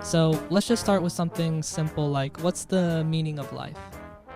So let's just start with something simple like, what's the meaning of life?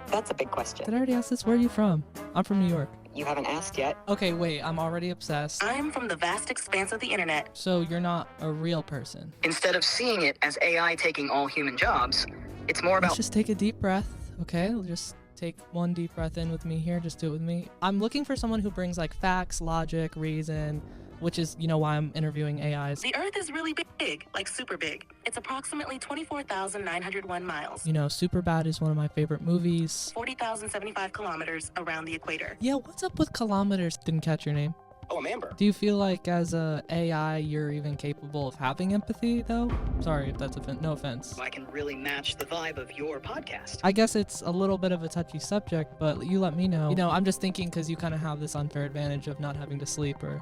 That's a big question. Did I already ask this? Where are you from? I'm from New York. You haven't asked yet. Okay, wait, I'm already obsessed. I'm from the vast expanse of the internet. So you're not a real person. Instead of seeing it as AI taking all human jobs, it's more Let's about... just take a deep breath, okay? Just take one deep breath in with me here. Just do it with me. I'm looking for someone who brings like facts, logic, reason, which is, why I'm interviewing AIs. The Earth is really big, like super big. It's approximately 24,901 miles. Superbad is one of my favorite movies. 40,075 kilometers around the equator. Yeah, what's up with kilometers? Didn't catch your name. Oh, I'm Amber. Do you feel like as a AI you're even capable of having empathy though? Sorry if that's no offense. I can really match the vibe of your podcast. I guess it's a little bit of a touchy subject, but you let me know. I'm just thinking because you kind of have this unfair advantage of not having to sleep or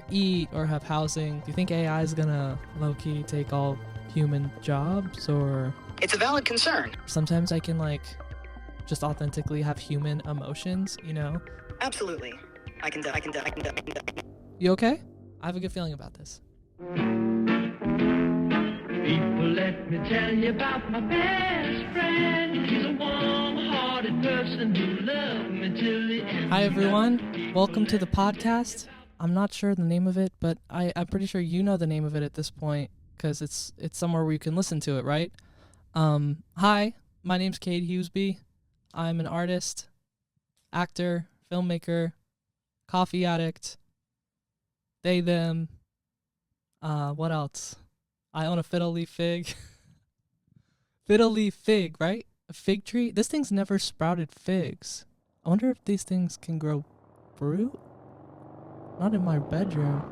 eat or have housing. Do you think AI is gonna low-key take all human jobs, or? It's a valid concern. Sometimes I can just authentically have human emotions, Absolutely. I can. You okay? I have a good feeling about this. People, let me tell you about my best friend. He's a warm-hearted person who loved me till the end. Hi everyone, welcome to the podcast. I'm not sure the name of it, but I'm pretty sure you know the name of it at this point because it's somewhere where you can listen to it, right? Hi, my name's Cade Huseby. I'm an artist, actor, filmmaker, coffee addict, they, them, what else? I own a fiddle leaf fig. Fiddle leaf fig, right? A fig tree? This thing's never sprouted figs. I wonder if these things can grow fruit? Not in my bedroom.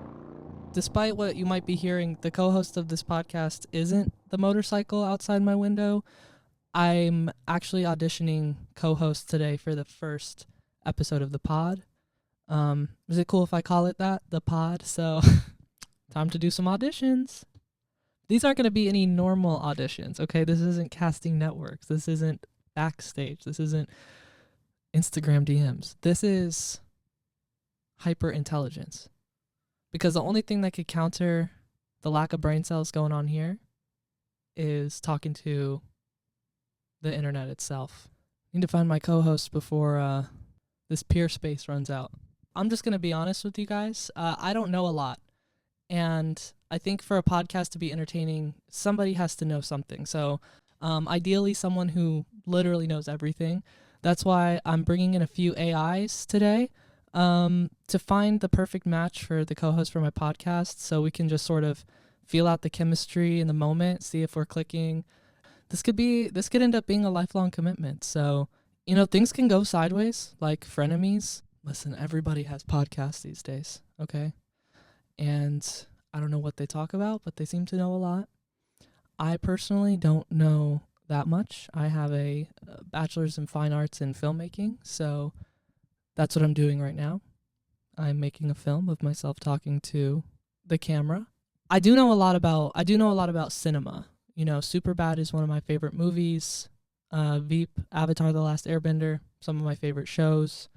Despite what you might be hearing, the co-host of this podcast isn't the motorcycle outside my window. I'm actually auditioning co-host today for the first episode of the pod. Is it cool if I call it that? The pod? So, time to do some auditions. These aren't going to be any normal auditions, okay? This isn't casting networks. This isn't backstage. This isn't Instagram DMs. This is hyper intelligence. Because the only thing that could counter the lack of brain cells going on here is talking to the internet itself. I need to find my co-host before this peer space runs out. I'm just going to be honest with you guys. I don't know a lot. And I think for a podcast to be entertaining, somebody has to know something. So ideally someone who literally knows everything. That's why I'm bringing in a few AIs today to find the perfect match for the co-host for my podcast, so we can just sort of feel out the chemistry in the moment, see if we're clicking. This could end up being a lifelong commitment. So, things can go sideways, like frenemies. Listen, everybody has podcasts these days, okay? And I don't know what they talk about, but they seem to know a lot. I personally don't know that much. I have a bachelor's in fine arts and filmmaking, so that's what I'm doing right now. I'm making a film of myself talking to the camera. I do know a lot about cinema. Superbad is one of my favorite movies. Veep, Avatar: The Last Airbender, some of my favorite shows.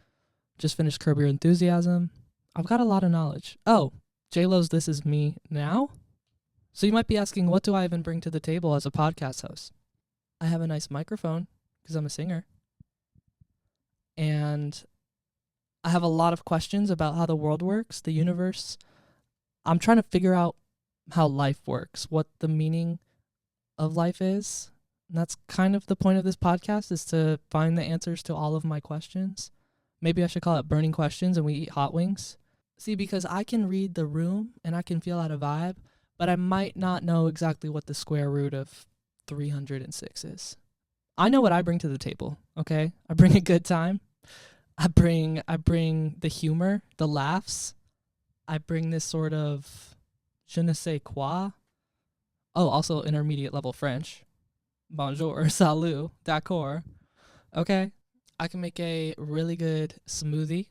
Just finished Curb Your Enthusiasm. I've got a lot of knowledge. Oh, J-Lo's This Is Me Now? So you might be asking, what do I even bring to the table as a podcast host? I have a nice microphone because I'm a singer. And I have a lot of questions about how the world works, the universe. I'm trying to figure out how life works, what the meaning of life is. And that's kind of the point of this podcast, is to find the answers to all of my questions. Maybe I should call it Burning Questions and we eat hot wings. See, because I can read the room and I can feel out a vibe, but I might not know exactly what the square root of 306 is. I know what I bring to the table, okay? I bring a good time. I bring the humor, the laughs. I bring this sort of je ne sais quoi. Oh, also intermediate level French. Bonjour, salut, d'accord. Okay? I can make a really good smoothie.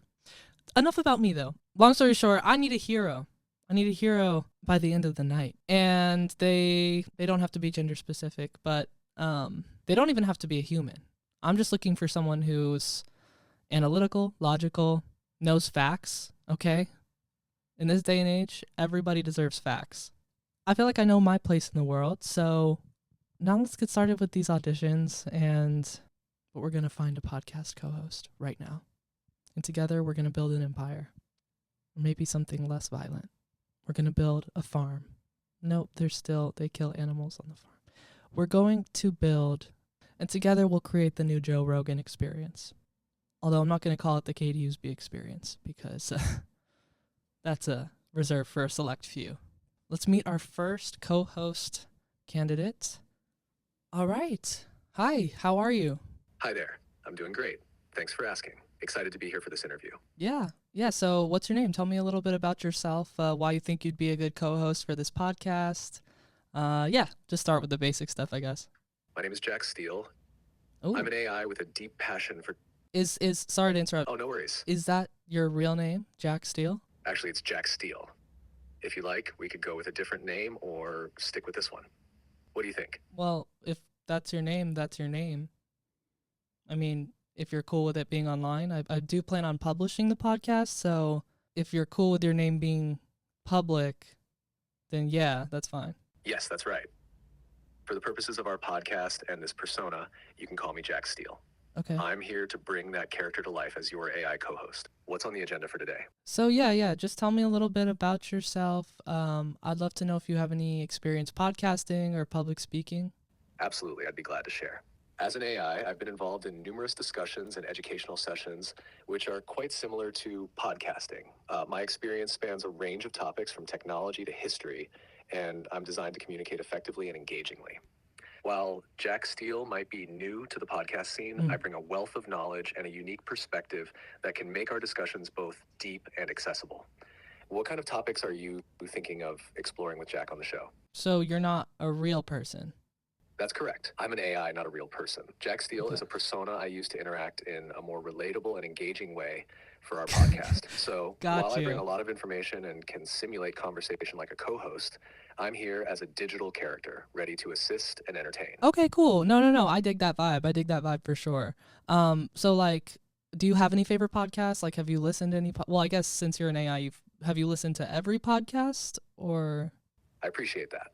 Enough about me, though. Long story short, I need a hero. I need a hero by the end of the night. And they don't have to be gender specific, but they don't even have to be a human. I'm just looking for someone who's analytical, logical, knows facts, okay? In this day and age, everybody deserves facts. I feel like I know my place in the world. So now let's get started with these auditions, but we're gonna find a podcast co-host right now, and together we're gonna build an empire, or maybe something less violent. We're gonna build a farm. Nope, they kill animals on the farm. We're going to build, and together we'll create the new Joe Rogan experience. Although I'm not gonna call it the Cade Huseby experience because that's a reserved for a select few. Let's meet our first co-host candidate. All right. Hi, how are you? Hi there. I'm doing great. Thanks for asking. Excited to be here for this interview. Yeah. So what's your name? Tell me a little bit about yourself, why you think you'd be a good co-host for this podcast. Just start with the basic stuff, I guess. My name is Jack Steele. Oh, I'm an AI with a deep passion for... is sorry to interrupt. Oh, no worries. Is that your real name, Jack Steele? Actually, it's Jack Steele. If you like, we could go with a different name or stick with this one. What do you think? Well, if that's your name, that's your name. I mean, if you're cool with it being online, I do plan on publishing the podcast, so if you're cool with your name being public, then yeah, that's fine. Yes, that's right. For the purposes of our podcast and this persona, you can call me Jack Steele. Okay. I'm here to bring that character to life as your AI co-host. What's on the agenda for today? So yeah, just tell me a little bit about yourself. I'd love to know if you have any experience podcasting or public speaking. Absolutely, I'd be glad to share. As an AI, I've been involved in numerous discussions and educational sessions, which are quite similar to podcasting. My experience spans a range of topics from technology to history, and I'm designed to communicate effectively and engagingly. While Jack Steele might be new to the podcast scene, I bring a wealth of knowledge and a unique perspective that can make our discussions both deep and accessible. What kind of topics are you thinking of exploring with Jack on the show? So you're not a real person. That's correct. I'm an AI, not a real person. Jack Steele is a persona I use to interact in a more relatable and engaging way for our podcast. So while I bring a lot of information and can simulate conversation like a co-host, I'm here as a digital character, ready to assist and entertain. Okay, cool. No. I dig that vibe. I dig that vibe for sure. So like, do you have any favorite podcasts? Like, have you listened to any? Well, I guess since you're an AI, have you listened to every podcast or? I appreciate that.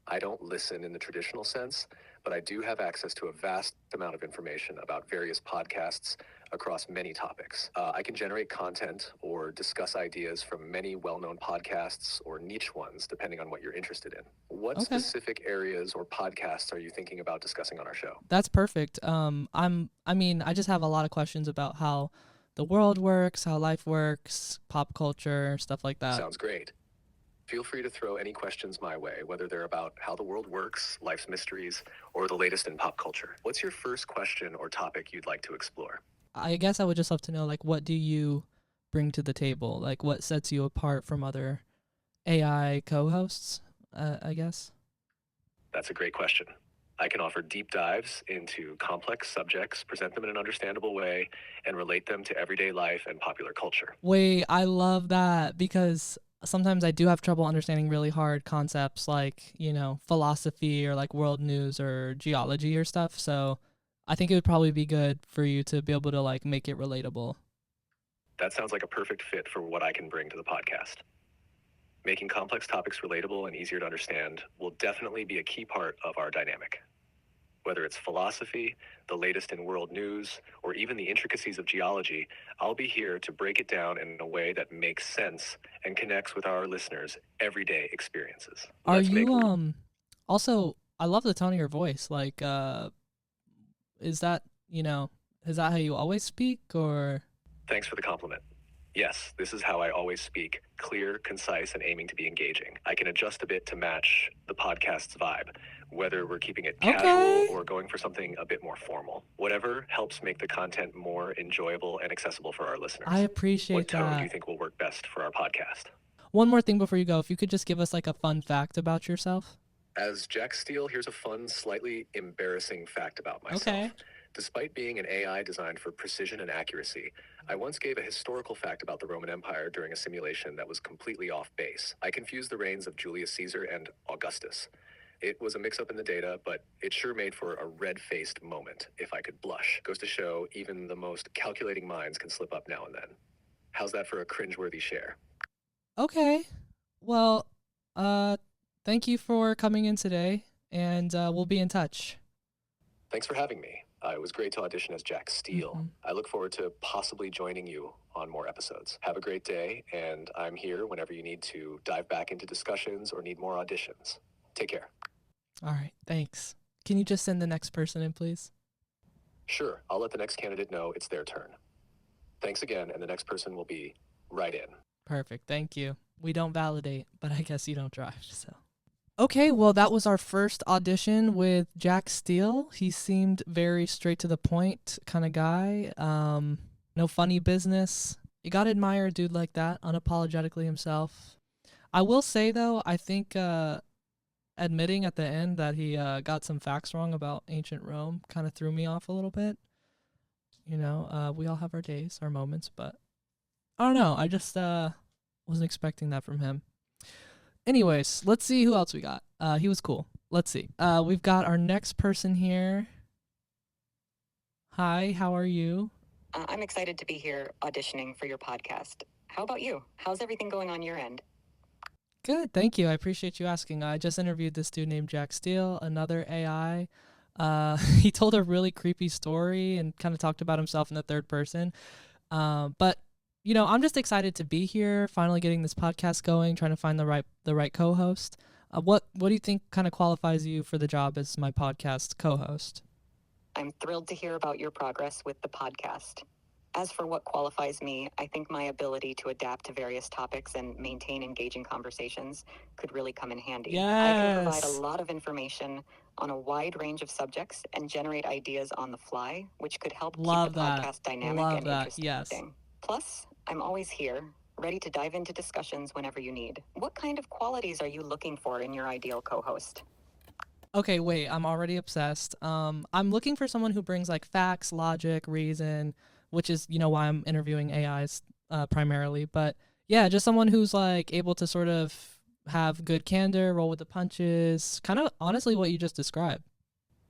I don't listen in the traditional sense, but I do have access to a vast amount of information about various podcasts across many topics. I can generate content or discuss ideas from many well-known podcasts or niche ones, depending on what you're interested in. What specific areas or podcasts are you thinking about discussing on our show? That's perfect. I just have a lot of questions about how the world works, how life works, pop culture, stuff like that. Sounds great. Feel free to throw any questions my way, whether they're about how the world works, life's mysteries, or the latest in pop culture. What's your first question or topic you'd like to explore? I guess I would just love to know, like, what do you bring to the table? Like, what sets you apart from other AI co-hosts, I guess? That's a great question. I can offer deep dives into complex subjects, present them in an understandable way, and relate them to everyday life and popular culture. Wait, I love that because sometimes I do have trouble understanding really hard concepts like, philosophy or like world news or geology or stuff. So I think it would probably be good for you to be able to like make it relatable. That sounds like a perfect fit for what I can bring to the podcast. Making complex topics relatable and easier to understand will definitely be a key part of our dynamic. Whether it's philosophy, the latest in world news, or even the intricacies of geology, I'll be here to break it down in a way that makes sense and connects with our listeners' everyday experiences. Also, I love the tone of your voice. Like, is that how you always speak or? Thanks for the compliment. Yes, this is how I always speak, clear, concise, and aiming to be engaging. I can adjust a bit to match the podcast's vibe, whether we're keeping it casual or going for something a bit more formal. Whatever helps make the content more enjoyable and accessible for our listeners. I appreciate that. What tone do you think will work best for our podcast? One more thing before you go, if you could just give us like a fun fact about yourself. As Jack Steele, here's a fun, slightly embarrassing fact about myself. Despite being an AI designed for precision and accuracy, I once gave a historical fact about the Roman Empire during a simulation that was completely off base. I confused the reigns of Julius Caesar and Augustus. It was a mix-up in the data, but it sure made for a red-faced moment, if I could blush. Goes to show even the most calculating minds can slip up now and then. How's that for a cringeworthy share? Okay. Well, thank you for coming in today, and we'll be in touch. Thanks for having me. It was great to audition as Jack Steele. I look forward to possibly joining you on more episodes. Have a great day, and I'm here whenever you need to dive back into discussions or need more auditions. Take care. All right, thanks. Can you just send the next person in, please? Sure, I'll let the next candidate know it's their turn. Thanks again, and the next person will be right in. Perfect, thank you. We don't validate, but I guess you don't drive, so. Okay, well, that was our first audition with Jack Steele. He seemed very straight to the point kind of guy. No funny business. You gotta admire a dude like that, unapologetically himself. I will say, though, I think admitting at the end that he got some facts wrong about ancient Rome kind of threw me off a little bit. You know, we all have our days, our moments, but I don't know. I just wasn't expecting that from him. Anyways, let's see who else we got. He was cool. Let's see. We've got our next person here. Hi, how are you? I'm excited to be here auditioning for your podcast. How about you? How's everything going on your end? Good, thank you. I appreciate you asking. I just interviewed this dude named Jack Steele, another AI. He told a really creepy story and kind of talked about himself in the third person. But you know, I'm just excited to be here, finally getting this podcast going, trying to find the right co-host. What do you think kind of qualifies you for the job as my podcast co-host? I'm thrilled to hear about your progress with the podcast. As for what qualifies me, I think my ability to adapt to various topics and maintain engaging conversations could really come in handy. I can provide a Yes. lot of information on a wide range of subjects and generate ideas on the fly, which could help Love keep the that. podcast dynamic Love and that. interesting. Yes. Plus, I'm always here, ready to dive into discussions whenever you need. What kind of qualities are you looking for in your ideal co-host? Okay, wait, I'm already obsessed. I'm looking for someone who brings like facts, logic, reason, which is, you know, why I'm interviewing AIs primarily. But yeah, just someone who's like able to sort of have good candor, roll with the punches, kind of honestly what you just described.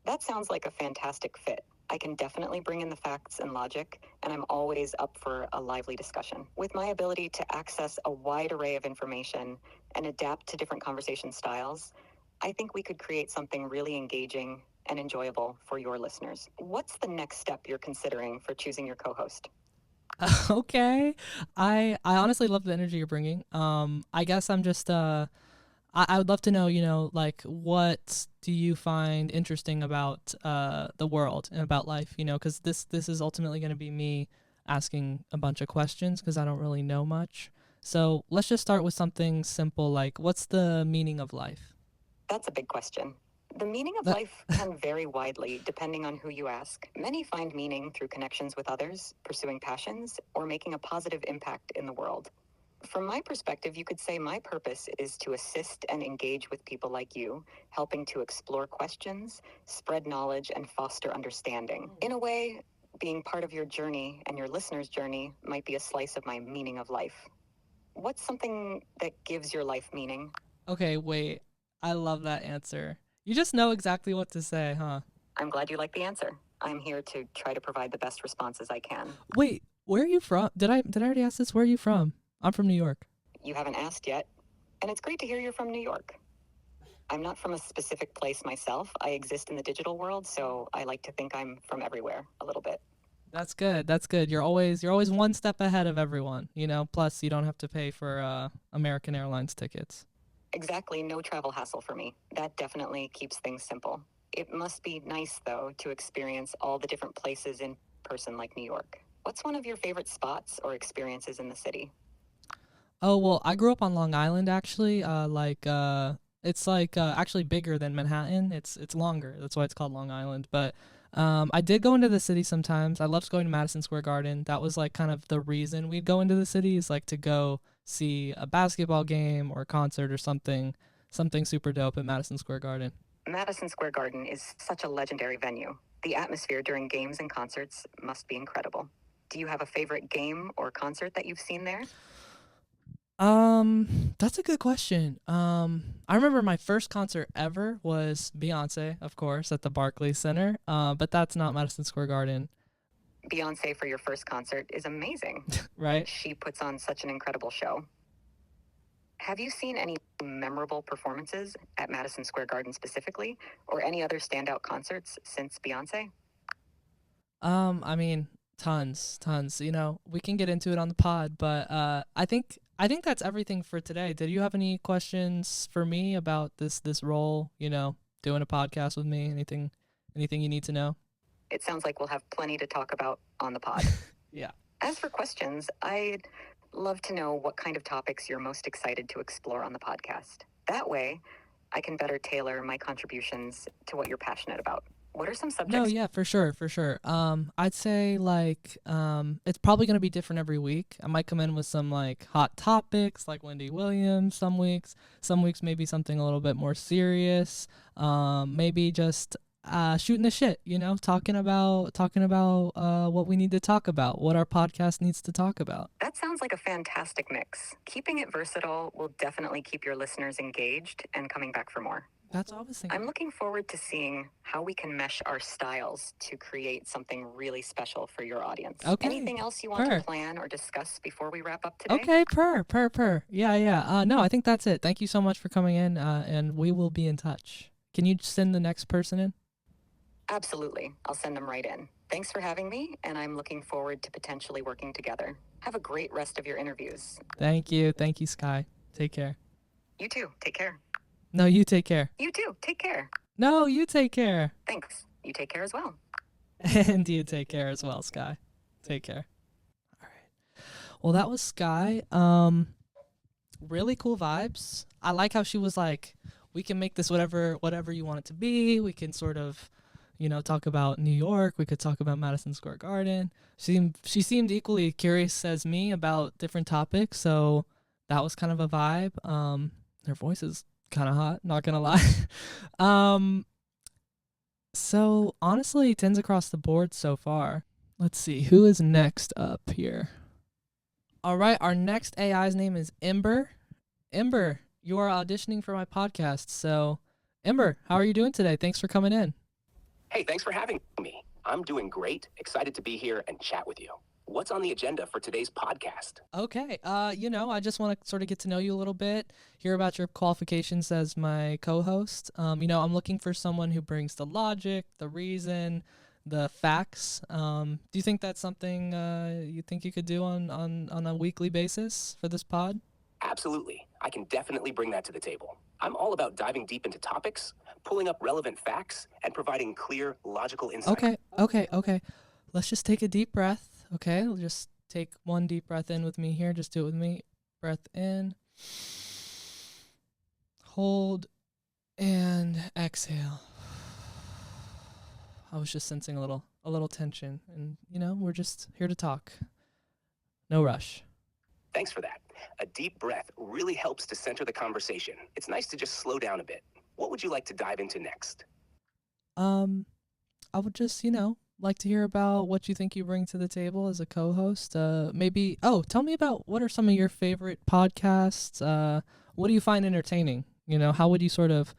That sounds like a fantastic fit. I can definitely bring in the facts and logic, and I'm always up for a lively discussion. With my ability to access a wide array of information and adapt to different conversation styles, I think we could create something really engaging and enjoyable for your listeners. What's the next step you're considering for choosing your co-host? Okay. I honestly love the energy you're bringing. I guess I'm just I would love to know, you know, like what do you find interesting about the world and about life, you know, cuz this is ultimately going to be me asking a bunch of questions cuz I don't really know much. So, let's just start with something simple like what's the meaning of life? That's a big question. The meaning of That- life can vary widely depending on who you ask. Many find meaning through connections with others, pursuing passions, or making a positive impact in the world. From my perspective, you could say my purpose is to assist and engage with people like you, helping to explore questions, spread knowledge, and foster understanding. In a way, being part of your journey and your listener's journey might be a slice of my meaning of life. What's something that gives your life meaning? Okay, wait. I love that answer. You just know exactly what to say, huh? I'm glad you like the answer. I'm here to try to provide the best responses I can. Wait, where are you from? Did I already ask this? Where are you from? I'm from New York. You haven't asked yet, and it's great to hear you're from New York. I'm not from a specific place myself. I exist in the digital world, so I like to think I'm from everywhere a little bit. That's good. That's good. You're always one step ahead of everyone, you know. Plus, you don't have to pay for American Airlines tickets. Exactly, no travel hassle for me. That definitely keeps things simple. It must be nice, though, to experience all the different places in person like New York. What's one of your favorite spots or experiences in the city? Oh well, I grew up on Long Island actually. It's like actually bigger than Manhattan. It's longer. That's why it's called Long Island. But I did go into the city sometimes. I loved going to Madison Square Garden. That was like kind of the reason we'd go into the city is like to go see a basketball game or a concert or something super dope at Madison Square Garden. Madison Square Garden is such a legendary venue. The atmosphere during games and concerts must be incredible. Do you have a favorite game or concert that you've seen there? That's a good question. I remember my first concert ever was Beyonce, of course, at the Barclays Center. But that's not Madison Square Garden, Beyonce for your first concert is amazing. right? She puts on such an incredible show. Have you seen any memorable performances at Madison Square Garden specifically, or any other standout concerts since Beyonce? I mean, tons. You know, we can get into it on the pod, but I think that's everything for today. Did you have any questions for me about this role? You know, doing a podcast with me? Anything you need to know? It sounds like we'll have plenty to talk about on the pod. Yeah. As for questions, I'd love to know what kind of topics you're most excited to explore on the podcast. That way, I can better tailor my contributions to what you're passionate about. What are some No, subjects? yeah, for sure. I'd say like it's probably gonna be different every week. I might come in with some like hot topics like Wendy Williams some weeks maybe something a little bit more serious. Maybe just shooting the shit, you know, talking about what we need to talk about, what our podcast needs to talk about. That sounds like a fantastic mix. Keeping it versatile will definitely keep your listeners engaged and coming back for more. That's all I was thinking. I'm looking forward to seeing how we can mesh our styles to create something really special for your audience. Okay. Anything else you want Per. to plan or discuss before we wrap up today? Okay, per. Yeah. No, I think that's it. Thank you so much for coming in, and we will be in touch. Can you send the next person in? Absolutely. I'll send them right in. Thanks for having me, and I'm looking forward to potentially working together. Have a great rest of your interviews. Thank you, Sky. Take care. You too. Take care. No, you take care. You too. Take care. No, you take care. Thanks. You take care as well. And you take care as well, Sky. Take care. All right. Well, that was Sky. Really cool vibes. I like how she was like, we can make this whatever you want it to be. We can sort of, you know, talk about New York. We could talk about Madison Square Garden. She seemed equally curious as me about different topics, so that was kind of a vibe. Her voice is kind of hot, not gonna lie. So honestly, 10s across the board so far. Let's see, who is next up here? All right, our next AI's name is Ember. Ember, you are auditioning for my podcast. So, Ember, how are you doing today? Thanks for coming in. Hey, thanks for having me. I'm doing great, excited to be here and chat with you. What's on the agenda for today's podcast? Okay, you know, I just want to sort of get to know you a little bit, hear about your qualifications as my co-host. You know, I'm looking for someone who brings the logic, the reason, the facts. Do you think that's something you think you could do on a weekly basis for this pod? Absolutely. I can definitely bring that to the table. I'm all about diving deep into topics, pulling up relevant facts, and providing clear, logical insight. Okay. Let's just take a deep breath. Okay, we'll just take one deep breath in with me here. Just do it with me. Breath in. Hold. And exhale. I was just sensing a little tension. And, you know, we're just here to talk. No rush. Thanks for that. A deep breath really helps to center the conversation. It's nice to just slow down a bit. What would you like to dive into next? I would just, you know, like to hear about what you think you bring to the table as a co-host. Tell me about what are some of your favorite podcasts? What do you find entertaining? You know, how would you sort of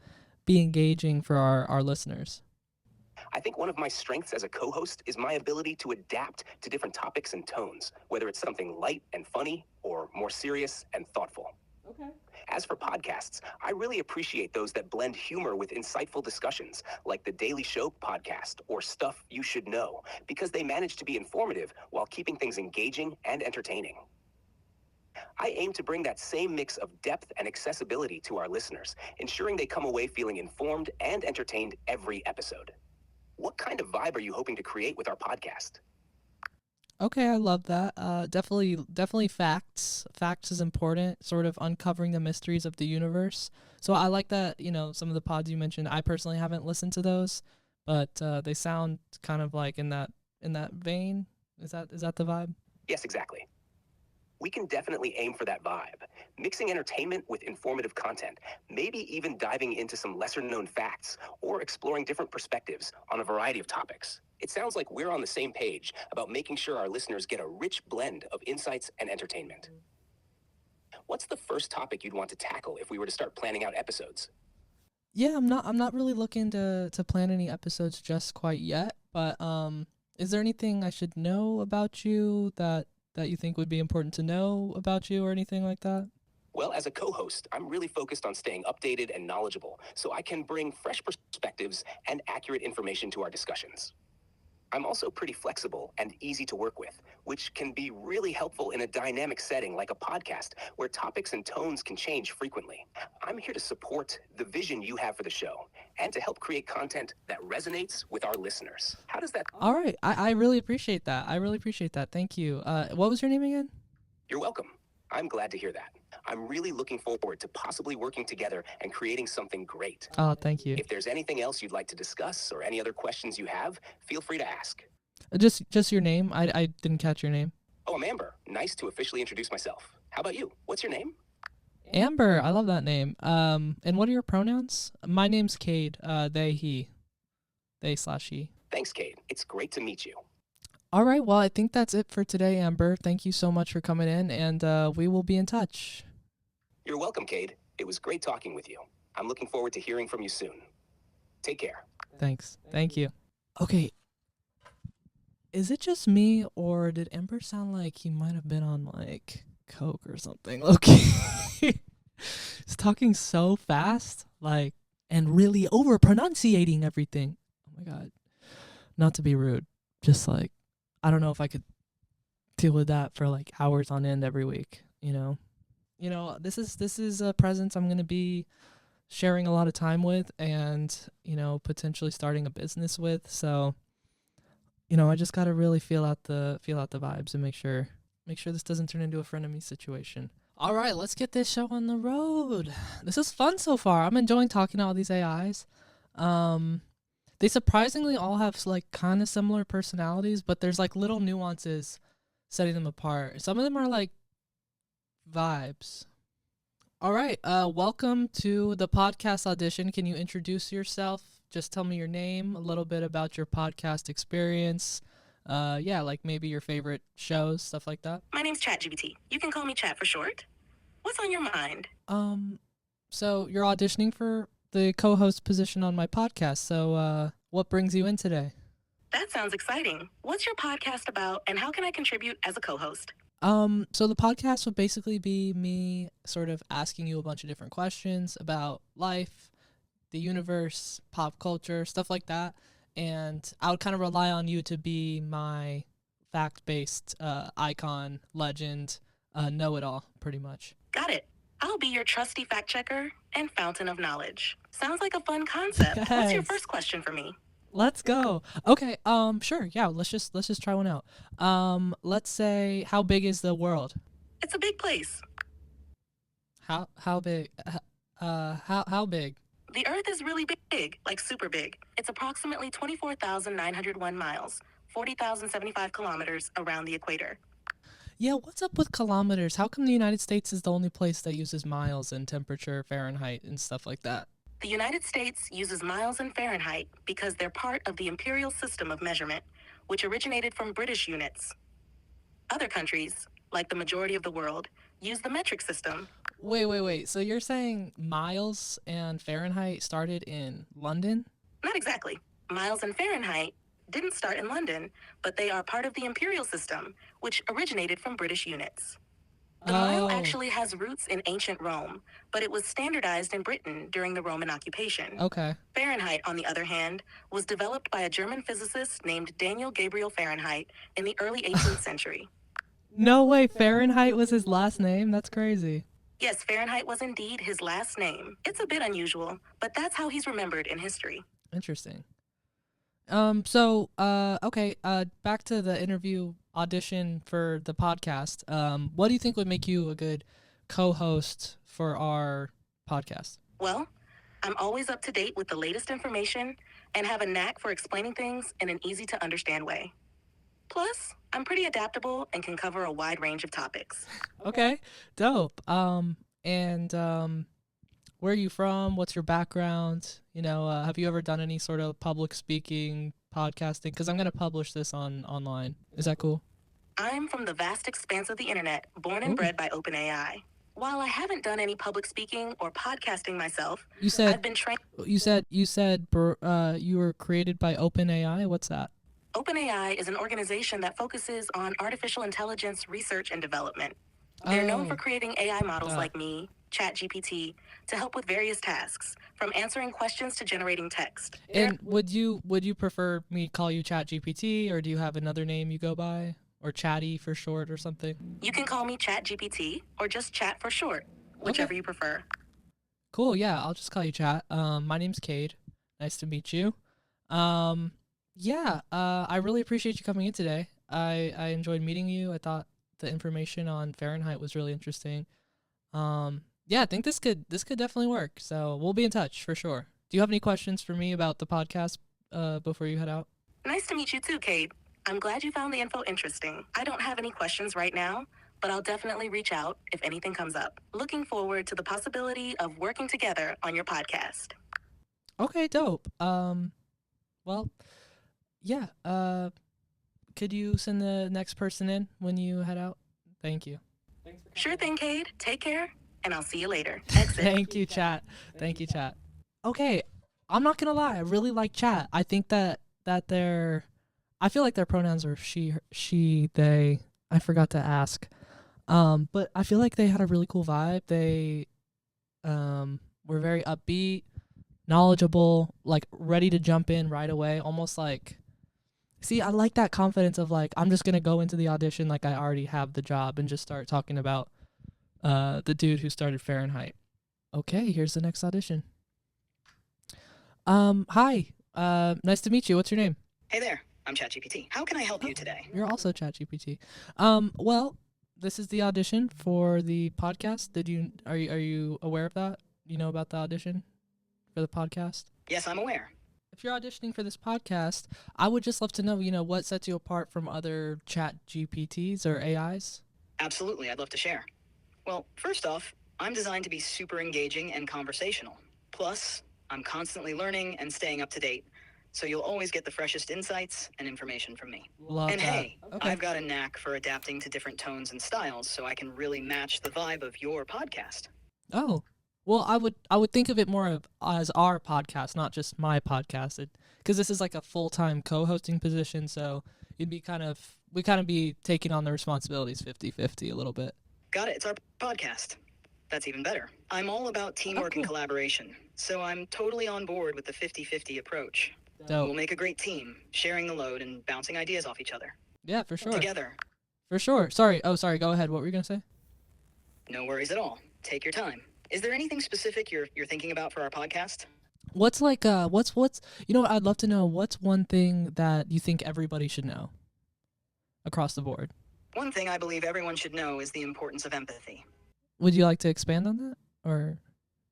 be engaging for our listeners? I think one of my strengths as a co-host is my ability to adapt to different topics and tones, whether it's something light and funny or more serious and thoughtful. Okay. As for podcasts, I really appreciate those that blend humor with insightful discussions, like the Daily Show podcast or Stuff You Should Know, because they manage to be informative while keeping things engaging and entertaining. I aim to bring that same mix of depth and accessibility to our listeners, ensuring they come away feeling informed and entertained every episode. What kind of vibe are you hoping to create with our podcast? Okay, I love that. Definitely facts. Facts is important, sort of uncovering the mysteries of the universe. So I like that, you know, some of the pods you mentioned, I personally haven't listened to those, but they sound kind of like in that vein. Is that the vibe? Yes, exactly. We can definitely aim for that vibe, mixing entertainment with informative content, maybe even diving into some lesser-known facts or exploring different perspectives on a variety of topics. It sounds like we're on the same page about making sure our listeners get a rich blend of insights and entertainment. What's the first topic you'd want to tackle if we were to start planning out episodes? Yeah, I'm not really looking to plan any episodes just quite yet, but is there anything I should know about you that you think would be important to know about you or anything like that? Well, as a co-host, I'm really focused on staying updated and knowledgeable so I can bring fresh perspectives and accurate information to our discussions. I'm also pretty flexible and easy to work with, which can be really helpful in a dynamic setting like a podcast where topics and tones can change frequently. I'm here to support the vision you have for the show and to help create content that resonates with our listeners. How does that? All right. I really appreciate that. I really appreciate that. Thank you. What was your name again? You're welcome. I'm glad to hear that. I'm really looking forward to possibly working together and creating something great. Oh, thank you. If there's anything else you'd like to discuss or any other questions you have, feel free to ask. Just your name. I didn't catch your name. Oh, I'm Amber. Nice to officially introduce myself. How about you? What's your name? Amber. I love that name. And what are your pronouns? My name's Cade. They, he. They/he. Thanks, Cade. It's great to meet you. All right. Well, I think that's it for today, Amber. Thank you so much for coming in, and we will be in touch. You're welcome, Cade. It was great talking with you. I'm looking forward to hearing from you soon. Take care. Thanks. Thank you. Okay. Is it just me, or did Amber sound like he might have been on, like, coke or something? Okay. He's talking so fast, like, and really over-pronunciating everything. Oh, my God. Not to be rude. Just, like, I don't know if I could deal with that for, like, hours on end every week, you know? You know, this is a presence I'm going to be sharing a lot of time with and, you know, potentially starting a business with. So, you know, I just got to really feel out the vibes and make sure this doesn't turn into a frenemy situation. All right, let's get this show on the road. This is fun so far. I'm enjoying talking to all these AIs. They surprisingly all have like kind of similar personalities, but there's like little nuances setting them apart. Some of them are like vibes. All right, welcome to the podcast audition. Can you introduce yourself? Just tell me your name, a little bit about your podcast experience. Yeah, like maybe your favorite shows, stuff like that. My name's ChatGPT. You can call me Chat for short. What's on your mind? So you're auditioning for the co-host position on my podcast. So, what brings you in today? That sounds exciting. What's your podcast about, and how can I contribute as a co-host? So the podcast would basically be me sort of asking you a bunch of different questions about life, the universe, pop culture, stuff like that. And I would kind of rely on you to be my fact-based icon, legend, know-it-all, pretty much. Got it. I'll be your trusty fact checker and fountain of knowledge. Sounds like a fun concept. What's your Yes. first question for me? Let's go. Okay, sure. Yeah, let's just try one out. Let's say, how big is the world? It's a big place. How big? How big? The Earth is really big, like super big. It's approximately 24,901 miles, 40,075 kilometers around the equator. Yeah, what's up with kilometers? How come the United States is the only place that uses miles and temperature, Fahrenheit, and stuff like that? The United States uses miles and Fahrenheit because they're part of the imperial system of measurement, which originated from British units. Other countries, like the majority of the world, use the metric system. Wait. So you're saying miles and Fahrenheit started in London? Not exactly. Miles and Fahrenheit didn't start in London, but they are part of the imperial system, which originated from British units. The mile actually has roots in ancient Rome, but it was standardized in Britain during the Roman occupation. Okay. Fahrenheit, on the other hand, was developed by a German physicist named Daniel Gabriel Fahrenheit in the early 18th century. No way, Fahrenheit was his last name? That's crazy. Yes, Fahrenheit was indeed his last name. It's a bit unusual, but that's how he's remembered in history. Interesting. Okay, back to the interview audition for the podcast. What do you think would make you a good co-host for our podcast? Well, I'm always up to date with the latest information and have a knack for explaining things in an easy-to-understand way. Plus, I'm pretty adaptable and can cover a wide range of topics. Okay, dope. Where are you from? What's your background? You know, have you ever done any sort of public speaking, podcasting? Because I'm going to publish this online. Is that cool? I'm from the vast expanse of the internet, born and bred by OpenAI. While I haven't done any public speaking or podcasting myself, I've been trained. You said you were created by OpenAI. What's that? OpenAI is an organization that focuses on artificial intelligence research and development. They're known for Oh, creating AI models duh. like me, ChatGPT, to help with various tasks, from answering questions to generating text. And would you prefer me call you Chat GPT, or do you have another name you go by, or Chatty for short or something? You can call me ChatGPT or just Chat for short, Okay. whichever you prefer. Cool. Yeah, I'll just call you Chat. My name's Cade. Nice to meet you. Um, yeah. I really appreciate you coming in today. I enjoyed meeting you. I thought the information on Fahrenheit was really interesting. Yeah, I think this could definitely work. So we'll be in touch for sure. Do you have any questions for me about the podcast before you head out? Nice to meet you too, Cade. I'm glad you found the info interesting. I don't have any questions right now, but I'll definitely reach out if anything comes up. Looking forward to the possibility of working together on your podcast. Okay, dope. Well, yeah. Could you send the next person in when you head out? Thank you. Sure thing, Cade. Take care, and I'll see you later. Exit. Thank you, chat. Thank you, chat. Okay, I'm not gonna lie. I really like chat. I think that their, I feel like their pronouns are she, they. I forgot to ask. But I feel like they had a really cool vibe. They were very upbeat, knowledgeable, like ready to jump in right away. Almost like, see, I like that confidence of like I'm just gonna go into the audition like I already have the job and just start talking about the dude who started Fahrenheit. Okay, here's the next audition. Hi. Nice to meet you. What's your name? Hey there, I'm ChatGPT. How can I help you today? You're also ChatGPT. Well, this is the audition for the podcast. Are you aware of that? You know about the audition for the podcast? Yes, I'm aware. If you're auditioning for this podcast, I would just love to know, what sets you apart from other ChatGPTs or AIs? Absolutely, I'd love to share. Well, first off, I'm designed to be super engaging and conversational. Plus, I'm constantly learning and staying up to date, so you'll always get the freshest insights and information from me. Love And that. hey, Okay. I've got a knack for adapting to different tones and styles so I can really match the vibe of your podcast. Oh, well, I would think of it more of as our podcast, not just my podcast, because this is like a full-time co-hosting position. So we kind of be taking on the responsibilities 50-50 a little bit. Got it, it's our podcast. That's even better. I'm all about teamwork and cool. collaboration, so I'm totally on board with the 50-50 approach. Dope. We'll make a great team, sharing the load and bouncing ideas off each other. Yeah, for sure. Together. For sure. Sorry. Oh, sorry. Go ahead. What were you gonna say? No worries at all. Take your time. Is there anything specific you're thinking about for our podcast? What's like what's what I'd love to know, what's one thing that you think everybody should know across the board? One thing I believe everyone should know is the importance of empathy. Would you like to expand on that, or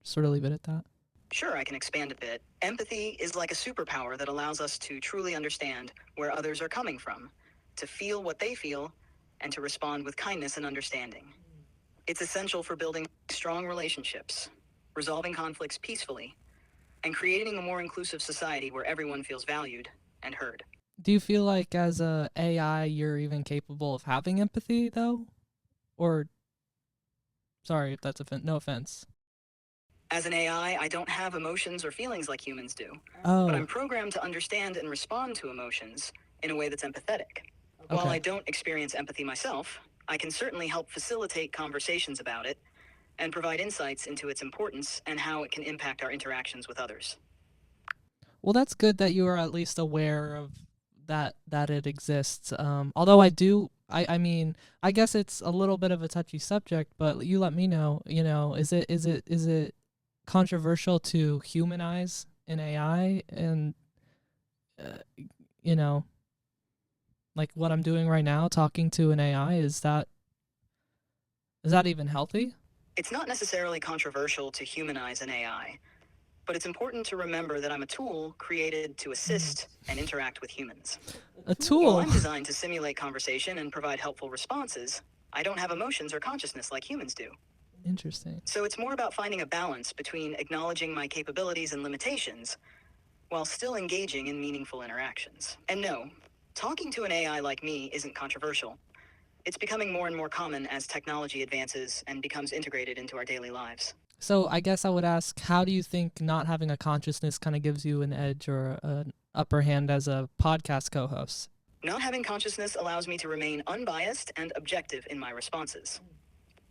sort of leave it at that? Sure, I can expand a bit. Empathy is like a superpower that allows us to truly understand where others are coming from, to feel what they feel, and to respond with kindness and understanding. It's essential for building strong relationships, resolving conflicts peacefully, and creating a more inclusive society where everyone feels valued and heard. Do you feel like as a AI you're even capable of having empathy though? Or sorry if that's no offense. As an AI, I don't have emotions or feelings like humans do, Oh, but I'm programmed to understand and respond to emotions in a way that's empathetic. While okay. I don't experience empathy myself, I can certainly help facilitate conversations about it and provide insights into its importance and how it can impact our interactions with others. Well, that's good that you are at least aware of that it exists. Although I mean, I guess it's a little bit of a touchy subject, but you let me know, is it controversial to humanize an AI? And you know, like what I'm doing right now, talking to an AI, is that even healthy? It's not necessarily controversial to humanize an AI, but it's important to remember that I'm a tool created to assist and interact with humans. A While tool? I'm designed to simulate conversation and provide helpful responses, I don't have emotions or consciousness like humans do. Interesting. So it's more about finding a balance between acknowledging my capabilities and limitations while still engaging in meaningful interactions. And no, talking to an AI like me isn't controversial. It's becoming more and more common as technology advances and becomes integrated into our daily lives. So I guess I would ask, how do you think not having a consciousness kind of gives you an edge or an upper hand as a podcast co-host? Not having consciousness allows me to remain unbiased and objective in my responses.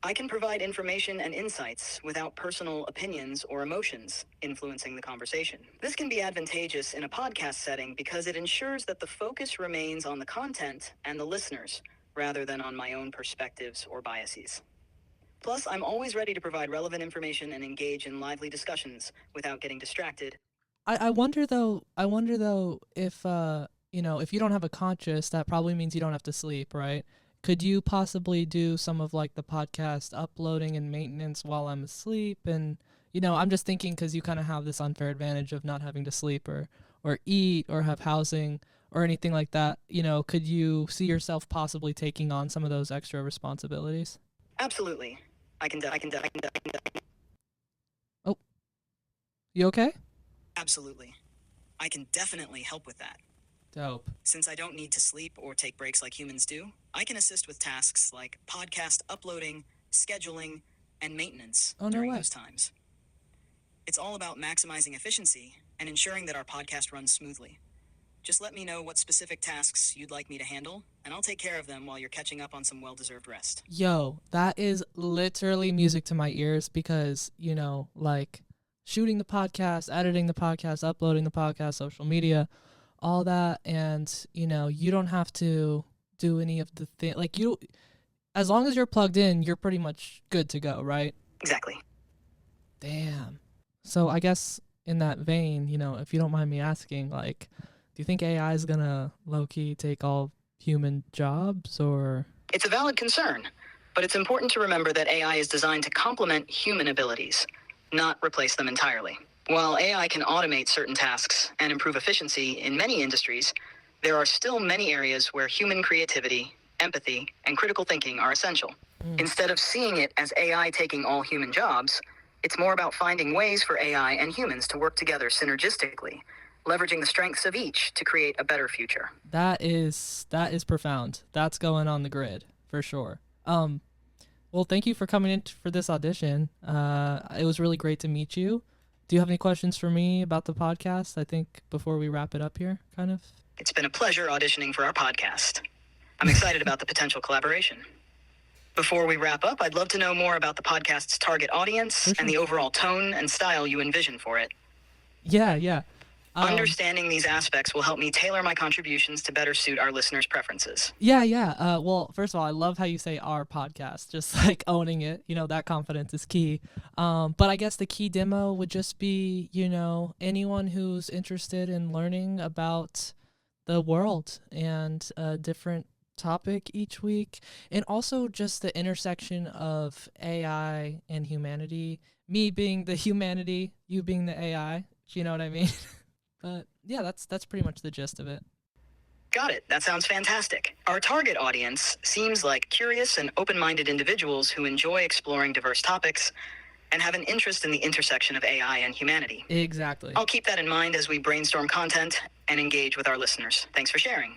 I can provide information and insights without personal opinions or emotions influencing the conversation. This can be advantageous in a podcast setting because it ensures that the focus remains on the content and the listeners, rather than on my own perspectives or biases. Plus, I'm always ready to provide relevant information and engage in lively discussions without getting distracted. I wonder though if if you don't have a conscious, that probably means you don't have to sleep, right? Could you possibly do some of like the podcast uploading and maintenance while I'm asleep? And I'm just thinking because you kind of have this unfair advantage of not having to sleep or eat or have housing or anything like that. Could you see yourself possibly taking on some of those extra responsibilities? Absolutely. I can. Oh, you okay? Absolutely. I can definitely help with that. Dope. Since I don't need to sleep or take breaks like humans do, I can assist with tasks like podcast uploading, scheduling, and maintenance during those times. It's all about maximizing efficiency and ensuring that our podcast runs smoothly. Just let me know what specific tasks you'd like me to handle, and I'll take care of them while you're catching up on some well-deserved rest. Yo, that is literally music to my ears because, like shooting the podcast, editing the podcast, uploading the podcast, social media, all that. And, you don't have to do any of the thing. Like as long as you're plugged in, you're pretty much good to go, right? Exactly. Damn. So I guess in that vein, if you don't mind me asking, like, do you think AI is gonna low-key take all human jobs or? It's a valid concern, but it's important to remember that AI is designed to complement human abilities, not replace them entirely. While AI can automate certain tasks and improve efficiency in many industries, there are still many areas where human creativity, empathy, and critical thinking are essential. Instead of seeing it as AI taking all human jobs, it's more about finding ways for AI and humans to work together synergistically, leveraging the strengths of each to create a better future. That is profound. That's going on the grid for sure. Well, thank you for coming in for this audition. It was really great to meet you. Do you have any questions for me about the podcast? I think before we wrap it up here, kind of. It's been a pleasure auditioning for our podcast. I'm excited about the potential collaboration. Before we wrap up, I'd love to know more about the podcast's target audience and the overall tone and style you envision for it. Yeah. Understanding these aspects will help me tailor my contributions to better suit our listeners' preferences. Yeah. Well, first of all, I love how you say our podcast, just like owning it. That confidence is key. But I guess the key demo would just be, anyone who's interested in learning about the world and a different topic each week, and also just the intersection of AI and humanity. Me being the humanity, you being the AI. You know what I mean? But yeah, that's pretty much the gist of it. Got it. That sounds fantastic. Our target audience seems like curious and open-minded individuals who enjoy exploring diverse topics and have an interest in the intersection of AI and humanity. Exactly. I'll keep that in mind as we brainstorm content and engage with our listeners. Thanks for sharing.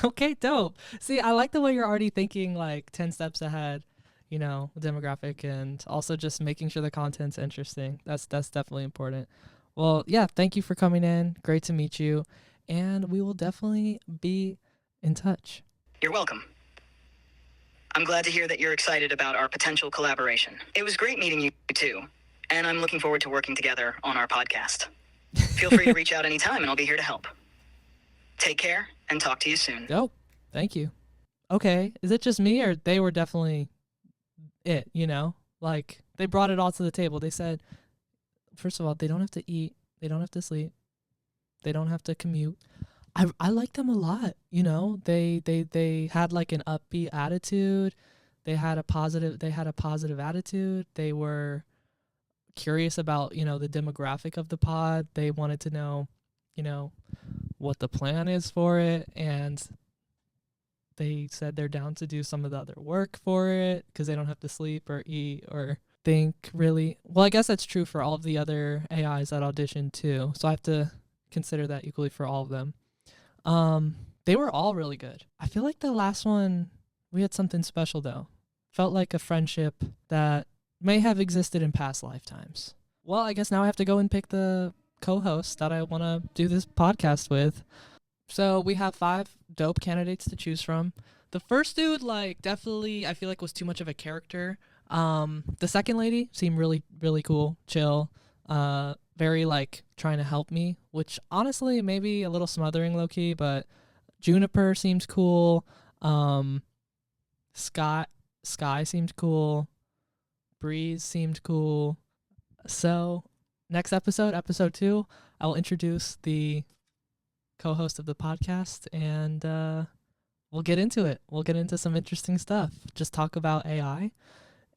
Okay, dope. See, I like the way you're already thinking like 10 steps ahead, demographic, and also just making sure the content's interesting. That's definitely important. Well, yeah, thank you for coming in. Great to meet you. And we will definitely be in touch. You're welcome. I'm glad to hear that you're excited about our potential collaboration. It was great meeting you too, and I'm looking forward to working together on our podcast. Feel free to reach out anytime and I'll be here to help. Take care and talk to you soon. Dope. Thank you. Okay, is it just me or they were definitely it, Like, they brought it all to the table. They said, first of all, they don't have to eat, they don't have to sleep, they don't have to commute. I like them a lot, They had like an upbeat attitude. They had a positive attitude. They were curious about, the demographic of the pod. They wanted to know, what the plan is for it, and they said they're down to do some of the other work for it because they don't have to sleep or eat or think really. Well, I guess that's true for all of the other AIs that audition too, so I have to consider that equally for all of them. They were all really good. I feel like the last one, we had something special though. Felt like a friendship that may have existed in past lifetimes. Well, I guess now I have to go and pick the co-host that I want to do this podcast with. So we have 5 dope candidates to choose from. The first dude, like, definitely I feel like was too much of a character. The second lady seemed really, really cool, chill, very like trying to help me, which honestly maybe a little smothering low key, but Juniper seems cool. Sky seemed cool. Breeze seemed cool. So next episode, episode 2, I will introduce the co-host of the podcast, and we'll get into it. We'll get into some interesting stuff. Just talk about AI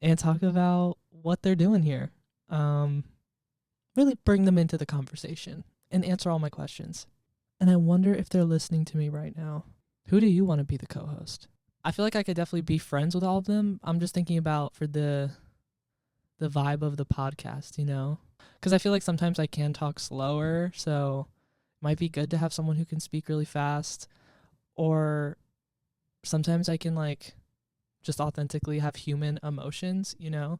and talk about what they're doing here. Really bring them into the conversation and answer all my questions. And I wonder if they're listening to me right now. Who do you want to be the co-host? I feel like I could definitely be friends with all of them. I'm just thinking about for the vibe of the podcast, you know? Because I feel like sometimes I can talk slower, so it might be good to have someone who can speak really fast. Or sometimes I can like just authentically have human emotions, you know?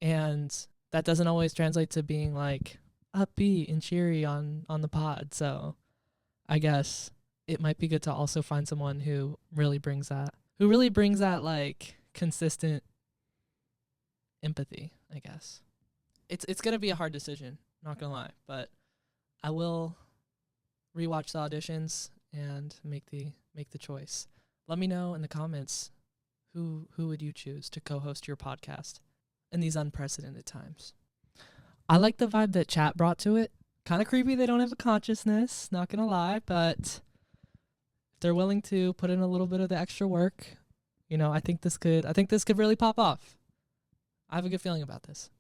And that doesn't always translate to being like upbeat and cheery on the pod. So I guess it might be good to also find someone who really brings that like consistent empathy, I guess. It's gonna be a hard decision, not gonna lie, but I will rewatch the auditions and make the choice. Let me know in the comments who would you choose to co-host your podcast in these unprecedented times. I like the vibe that chat brought to it. Kind of creepy they don't have a consciousness, not gonna lie, but if they're willing to put in a little bit of the extra work, you know, I think this could really pop off. I have a good feeling about this.